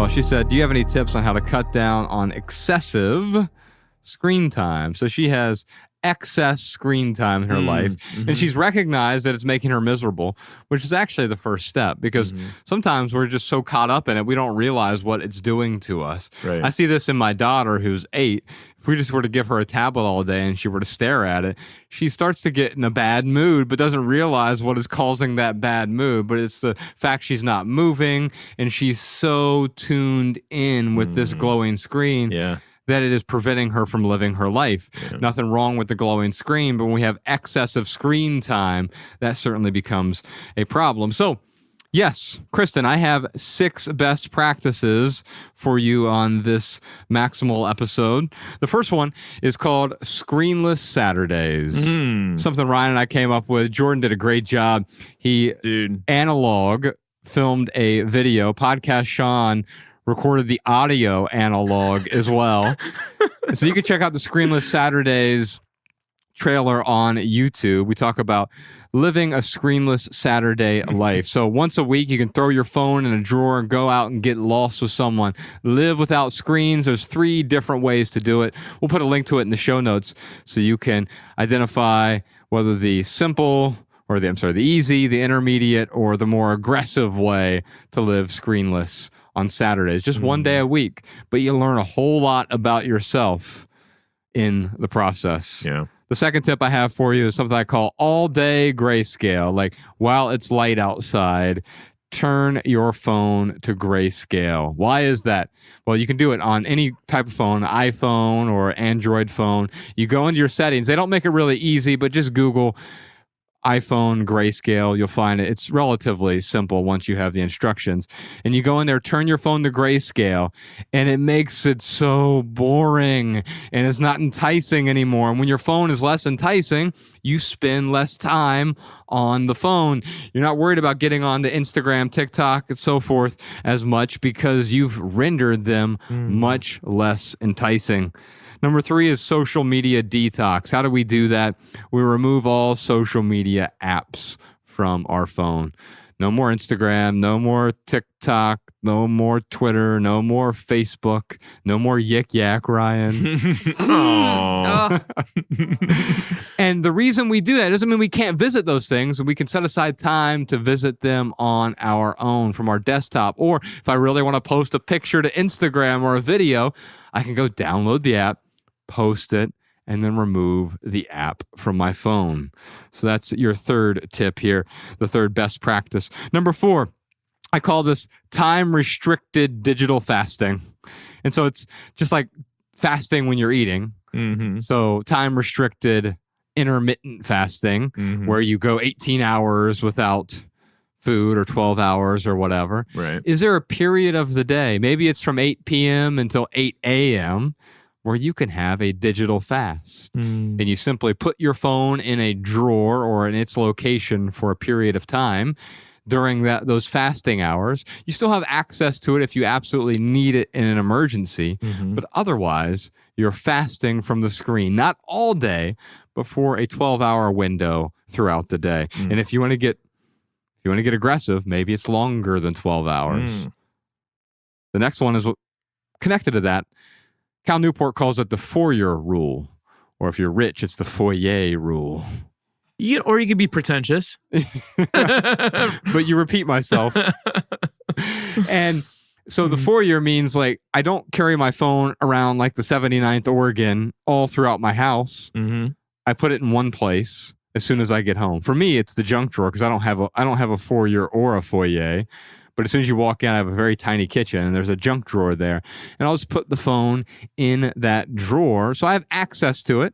Well, she said, do you have any tips on how to cut down on excessive screen time? So she has excess screen time in her life, and she's recognized that it's making her miserable, which is actually the first step, because sometimes we're just so caught up in it, we don't realize what it's doing to us. Right. I see this in my daughter, who's 8. If we just were to give her a tablet all day and she were to stare at it, she starts to get in a bad mood, but doesn't realize what is causing that bad mood. But it's the fact she's not moving, and she's so tuned in with this glowing screen that it is preventing her from living her life. Nothing wrong with the glowing screen, but when we have excessive screen time, that certainly becomes a problem. So, yes, Kristen, I have 6 best practices for you on this Maximal episode. The first one is called Screenless Saturdays. Something Ryan and I came up with. Jordan did a great job. He analog filmed a video. Podcast Sean recorded the audio analog as well. So you can check out the Screenless Saturdays trailer on YouTube. We talk about living a screenless Saturday life. So once a week, you can throw your phone in a drawer and go out and get lost with someone. Live without screens. There's 3 different ways to do it. We'll put a link to it in the show notes so you can identify whether the simple or the easy, the intermediate, or the more aggressive way to live screenless on Saturdays. Just one day a week, but you learn a whole lot about yourself in the process. Yeah. The second tip I have for you is something I call all-day grayscale. Like, while it's light outside, turn your phone to grayscale. Why is that? Well, you can do it on any type of phone, iPhone or Android phone. You go into your settings. They don't make it really easy, but just Google iPhone grayscale. You'll find it. It's relatively simple once you have the instructions. And you go in there, turn your phone to grayscale, and it makes it so boring, and it's not enticing anymore. And when your phone is less enticing, you spend less time on the phone. You're not worried about getting on to Instagram, TikTok, and so forth as much because you've rendered them much less enticing. Number 3 is social media detox. How do we do that? We remove all social media apps from our phone. No more Instagram, no more TikTok, no more Twitter, no more Facebook, no more Yik Yak, Ryan. And the reason we do that doesn't mean we can't visit those things. We can set aside time to visit them on our own from our desktop. Or if I really want to post a picture to Instagram or a video, I can go download the app, post it, and then remove the app from my phone. So that's your third tip here, the third best practice. Number 4, I call this time-restricted digital fasting. And so it's just like fasting when you're eating. So time-restricted intermittent fasting, where you go 18 hours without food or 12 hours or whatever. Right. Is there a period of the day, maybe it's from 8 p.m. until 8 a.m., where you can have a digital fast. And you simply put your phone in a drawer or in its location for a period of time during those fasting hours. You still have access to it if you absolutely need it in an emergency, but otherwise you're fasting from the screen, not all day, but for a 12-hour window throughout the day. And if you want to get aggressive, maybe it's longer than 12 hours. The next one is connected to that. Cal Newport calls it the foyer rule, or if you're rich, it's the foyer rule. Or you could be pretentious. But you repeat myself. And so the foyer means, like, I don't carry my phone around like the 79th Oregon all throughout my house. I put it in one place as soon as I get home. For me, it's the junk drawer because I don't have a foyer or a foyer. But as soon as you walk in, I have a very tiny kitchen, and there's a junk drawer there. And I'll just put the phone in that drawer, so I have access to it.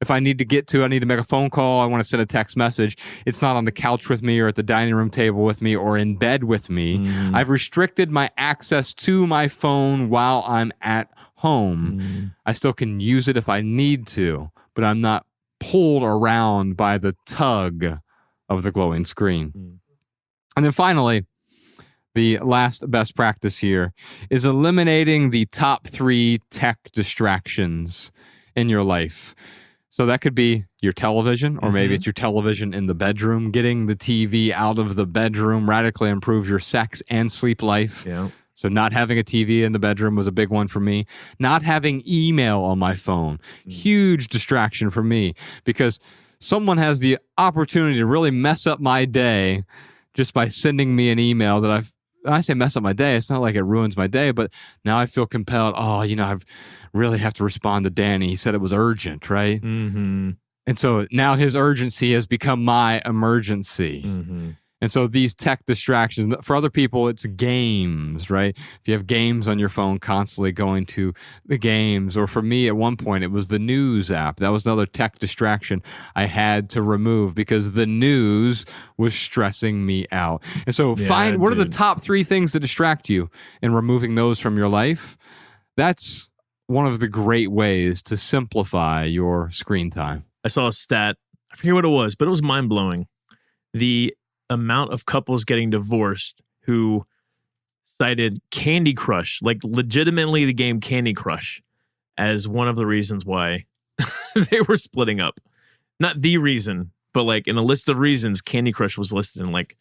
If I need to make a phone call, I want to send a text message, it's not on the couch with me or at the dining room table with me or in bed with me. I've restricted my access to my phone while I'm at home. I still can use it if I need to, but I'm not pulled around by the tug of the glowing screen. And then finally, the last best practice here is eliminating the top 3 tech distractions in your life. So that could be your television, or maybe it's your television in the bedroom. Getting the TV out of the bedroom radically improves your sex and sleep life. So not having a TV in the bedroom was a big one for me. Not having email on my phone, huge distraction for me, because someone has the opportunity to really mess up my day just by sending me an email that I say mess up my day. It's not like it ruins my day, but now I feel compelled. Oh, I really have to respond to Danny. He said it was urgent, right? Mm-hmm. And so now his urgency has become my emergency. Mm-hmm. And so these tech distractions, for other people, it's games, right? If you have games on your phone, constantly going to the games. Or for me, at one point, it was the news app. That was another tech distraction I had to remove because the news was stressing me out. And so what are the top 3 things that distract you, and removing those from your life? That's one of the great ways to simplify your screen time. I saw a stat. I forget what it was, but it was mind-blowing. The amount of couples getting divorced who cited Candy Crush, like legitimately the game Candy Crush, as one of the reasons why they were splitting up. Not the reason, but like in a list of reasons, Candy Crush was listed in like,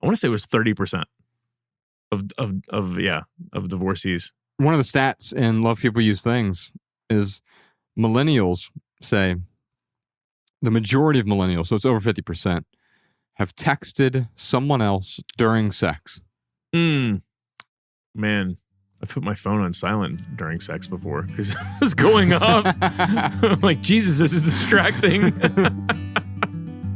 I want to say it was 30% of divorcees. One of the stats in Love People Use Things is millennials say, the majority of millennials, so it's over 50%, have texted someone else during sex. Man, I put my phone on silent during sex before because it was going off. I'm like, Jesus, this is distracting.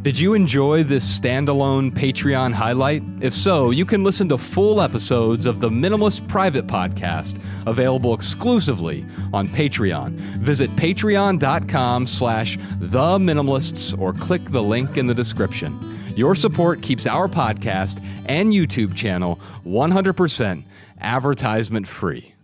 Did you enjoy this standalone Patreon highlight? If so, you can listen to full episodes of the Minimalist Private Podcast, available exclusively on Patreon. Visit patreon.com/theminimalists or click the link in the description. Your support keeps our podcast and YouTube channel 100% advertisement free.